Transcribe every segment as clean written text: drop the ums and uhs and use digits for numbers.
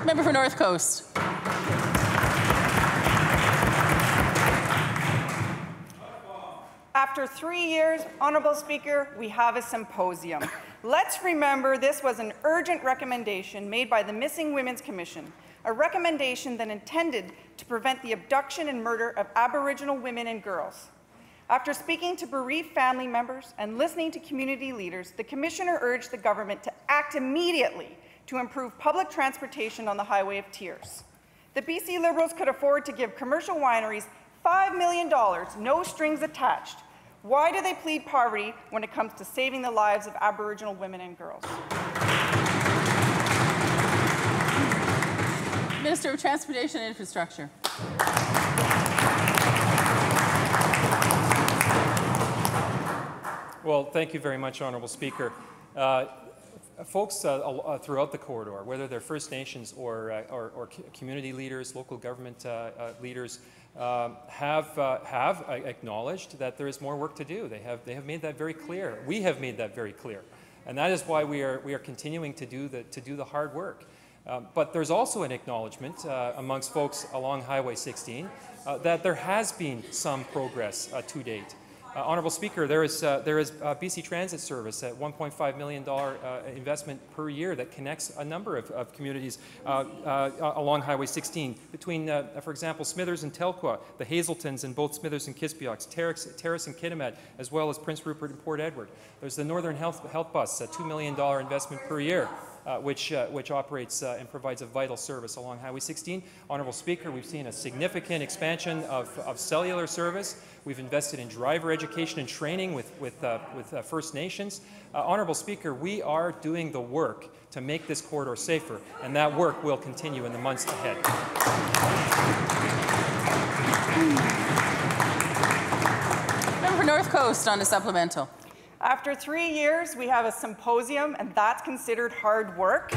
Member for North Coast. After 3 years, Honourable Speaker, we have a symposium. Let's remember this was an urgent recommendation made by the Missing Women's Commission, a recommendation that intended to prevent the abduction and murder of Aboriginal women and girls. After speaking to bereaved family members and listening to community leaders, the Commissioner urged the government to act immediately to improve public transportation on the Highway of Tears. The BC Liberals could afford to give commercial wineries $5 million, no strings attached. Why do they plead poverty when it comes to saving the lives of Aboriginal women and girls? Minister of Transportation and Infrastructure. Well, thank you very much, Honourable Speaker. Folks throughout the corridor, whether they're First Nations or community leaders, local government leaders, have acknowledged that there is more work to do. They have made that very clear. We have made that very clear, and that is why we are continuing to do the hard work. But there's also an acknowledgement amongst folks along Highway 16 that there has been some progress to date. Honourable Speaker, there is BC Transit Service at $1.5 million investment per year that connects a number of communities along Highway 16 between, for example, Smithers and Telkwa, the Hazeltons in both Smithers and Kispiox, Terrace and Kitimat, as well as Prince Rupert and Port Edward. There's the Northern Health Bus, a $2 million investment per year. Which operates and provides a vital service along Highway 16. Honourable Speaker, we've seen a significant expansion of cellular service. We've invested in driver education and training with First Nations. Honourable Speaker, we are doing the work to make this corridor safer, and that work will continue in the months ahead. Member for North Coast on the supplemental. After 3 years, we have a symposium, and that's considered hard work.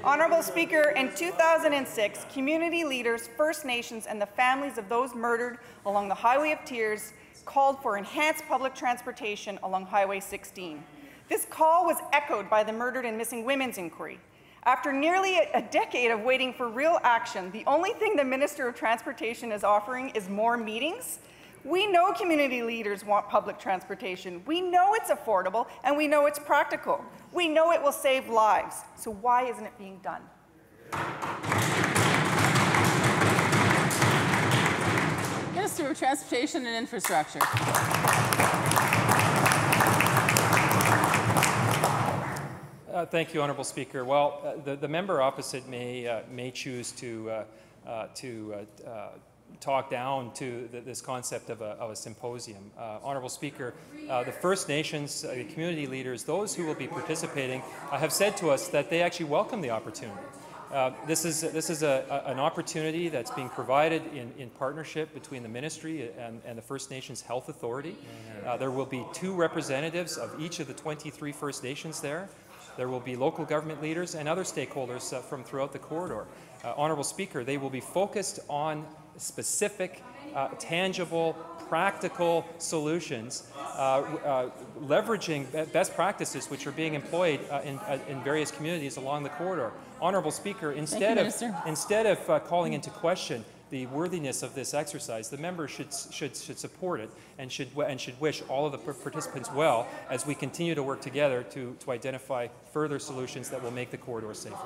Honourable Speaker, in 2006, community leaders, First Nations, and the families of those murdered along the Highway of Tears called for enhanced public transportation along Highway 16. This call was echoed by the Murdered and Missing Women's Inquiry. After nearly a decade of waiting for real action, the only thing the Minister of Transportation is offering is more meetings. We know community leaders want public transportation. We know it's affordable, and we know it's practical. We know it will save lives. So why isn't it being done? Minister of Transportation and Infrastructure. Thank you, Honourable Speaker. Well, the member opposite may choose to talk down to this concept of a symposium. Honourable Speaker, the First Nations, the community leaders, those who will be participating, have said to us that they actually welcome the opportunity. This is an opportunity that's being provided in partnership between the Ministry and the First Nations Health Authority. There will be 2 representatives of each of the 23 First Nations there. There will be local government leaders and other stakeholders from throughout the corridor. Honourable Speaker, they will be focused on specific, tangible, practical solutions, leveraging best practices which are being employed in various communities along the corridor. Honourable Speaker, instead of calling into question the worthiness of this exercise, the member should support it and should wish all of the participants well as we continue to work together to identify further solutions that will make the corridor safer.